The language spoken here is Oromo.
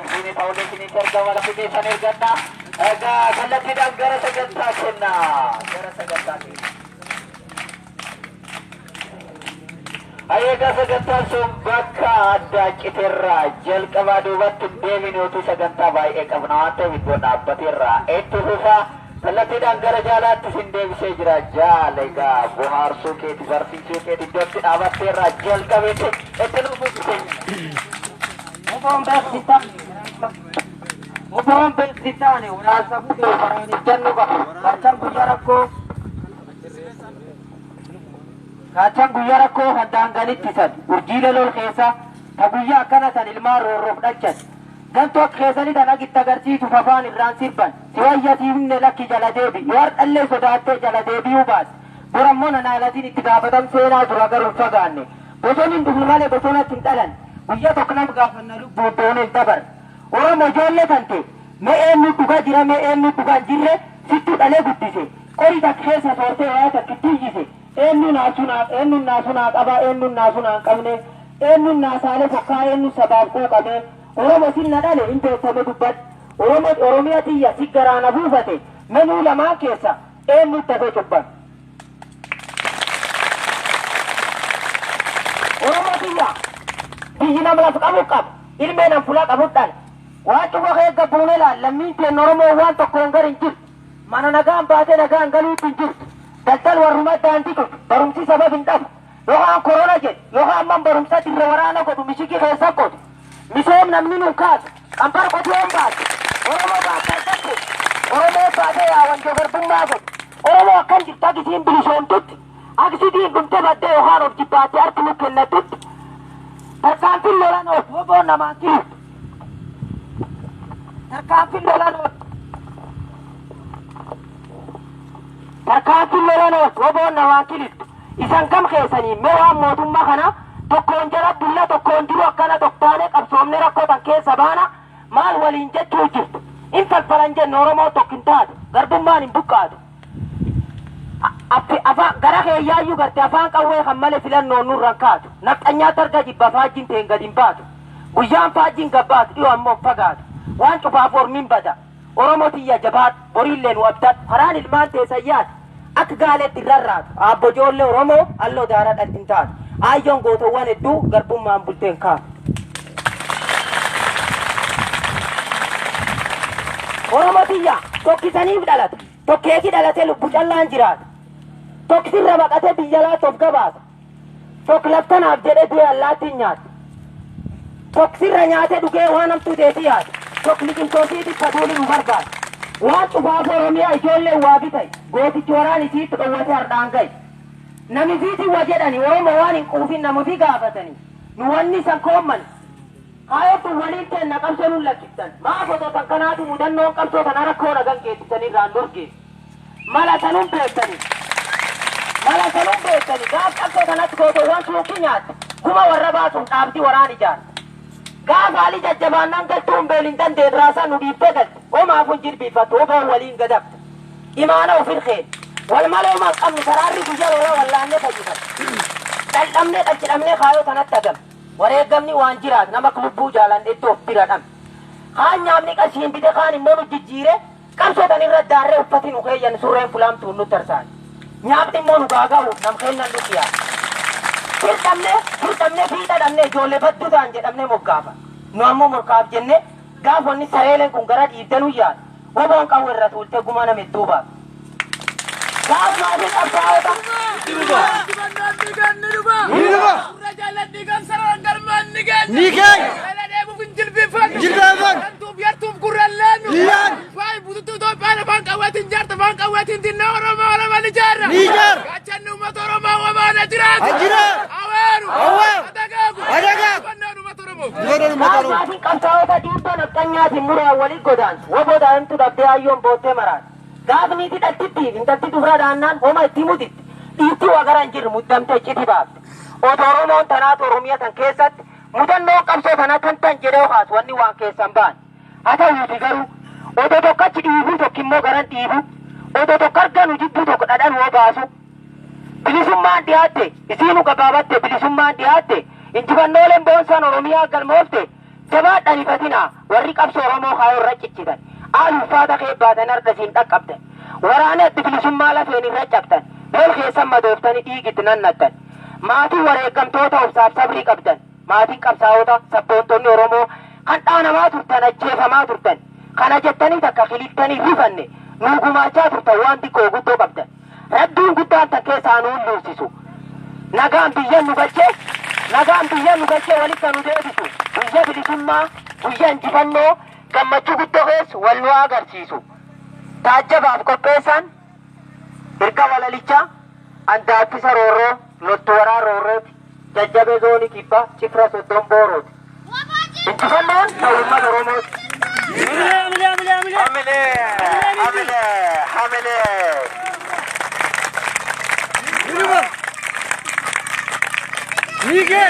sini tahu di sini serga wala pigi sanir ganda aga kala tidak gara saganta kenna gara saganta ni ayega saganta sumbaka ada kiterra jel kabadu wat devini otu saganta bai ekabna ate vidona batirra etu husa kala tidak gara jalan tisinde bisa jira jalega buhar suke tibarsi suke didot awat terra jel kabete etenu buku Mubon bersitane urasa budo parani jannu ka kacang guyara ko hadangani tisad urjile lol khesa taguya kana tan ilma rorok dachat ganto khesani dana gittagarti tu fafan irran sirban tiwayati minne lakki jala debi yar alle sodaate jala debi ubas buramona nalatin ittigabatam sena duragar ufaganne bosonin dugmale bosona tintalan Uya toknam gafana lu bodone dabar ora mojolle kante me enu tuga jira me enu tuga jirre sittu dale guttise kori da khesa sorte ayata kitijise enu nasuna aba enu nasuna kamne enu nasale fokka enu sabab ko kade ora mosin nadale inte sabe dubbat oromiya tiya sigarana bufate menu lama kesa enu tabe chubban oromiya Dijina malas kabukab, ilme nam pula kabutan. Waktu kaya gabungan la, lamin te normal wan to konggar injir. Mana naga ambate naga anggalu injir. Datal warumah tantikut, barumsi sabab intam. Yoha corona jet, yoha amam barumsa tirwarana ko misiki kaya sakot. Misem namni nukat, ampar ko tuambat. Oromo bakal takut. Oromo bade awan jogar bungagot. Oromo akan kita kisim bilison tut. Aksi di gunte bade yoha rob jipate artinu kena tut. Terkampil lolan ot, wobo namaki. Terkampil lolan ot, wobo namaki. Isang kam kesani, mewa motum makana. Tokkon jara bulla, tokkon jiru akana doktane kapsomne rakko tanke sabana. Mal walinje tujit. Infal paranje noromo tokkintad. Garbumman imbukad. Apa gara ke yayu garte afan kawe khammale filan nonur rakat naqanya targa jibba fajin te ngadin bat guyam fajin gabat iyo ammo fagat wan to bafor min bada oromoti ya jabat borillen wabtat haran ilman te sayyat ak gale tirarrat abbo jolle oromo allo dara datintat ayon goto wane du garbum man bulten ka oromoti ya tokkisani dalat tokkeki dalate lubbu callan jirat Toksir rabakate bijala topgabat. Tok laftan abjede duya latinyat. Toksir ranyate duke wanam tu desiyat. Tok likin tosi di paduli mubarbat. Wan ubafo romiya ijolle wabitai. Goti chorani si tukawate ardangai. Nami viti wajedani oromo wani kufin namuti gafatani. Nuwanni sankoman. Kaya tu walin ten nakamsonu lakitan. Maafoto tankanatu mudanno kamso tanarakko nagan ketitani randurge. Mala tanum petani. Malah selum betani, gaf kapso kanat goto wan sukinyat, kuma warrabatum abdi warani jar. Gaf ali jajjabanan galtum belintan dedrasa nudi pegat, oma funjir bifat, oba walin gadak. Imana ufil khair, wal malo maqam sarari bujar wala wallanne tajifat. Dal amne khayo kanat tagam. Waregamni wanjirat, namak lubbu jalan itu piradam. Khan nyamni kasin bide khan imonu jijjire, kapso tanirra darre ufatin ukhayan surren fulam tunu tarsan. Nyapti monu gagawu nam khennan dukiya firtamne fiita damne jolle baddu danje damne moggafa no ammo morkab jenne gafonni sarelen kun gara diidanu yaad wobon qawirra tulte gumana medduba gaf ma fi qabawata niga rajalat nigan saran garman nigan ala debu finjil bifan jilban antu biyartum kurallanu fay bututu do bana ban qawatin jarta ban qawatin dinoro mala malijarra nijar kachannu motoro ma wabana jirat awaru adaga bannu motoro ma fi qabawata diiban akanya timura wali godan woboda antu dabbe ayon bote marat gafni ti datti intatti dufra dannan homa timudit itu agaran jir muddamte chitibab otoromo tanat oromiya tan kesat mudanno qabso tanatan tan jero khas wanni wan kesan ban ata yuti garu odo to kachi dibu to kimmo garan dibu odo to karganu jibbu to dadan wo basu bilisumma diate isinu gababatte bilisumma diate injibannolen bonsan oromiya galmofte jabaadhani fatina warri qabsoo Oromoo kaayoo irra ciccitan aalufaata kee baatan ardasiin dhaqqabdan waraana bilisummaa lafeen irra cabtan beel keessan madooftani dhiigitti nannattan maatii wareeggamtoota obsaaf sabrii qabdan maatiin qabsaa'ota sabboontonni Oromoo kan dhaanamaa turtan ajjeefamaa turtan kana jettanii takka kilittanii rifanne nuu gumaachaa turtan waan xiqqoo guddoo qabdan rabbiin guddaan tan keessaa nuun luusisu nagaan biyyan nu galchee walitti nu deebisu guyya bilisummaa guyya injifannoo gammachuu guddoo keessa wal nu agarsiisu taajjabaaf qopheessan hirka walalichaa andaaffisa roorroo lottu waraa roorrooti jajjabee zoonii kibbaa cifra soddon boorooti injifannoon ta'ummaa Oromooti. Liga!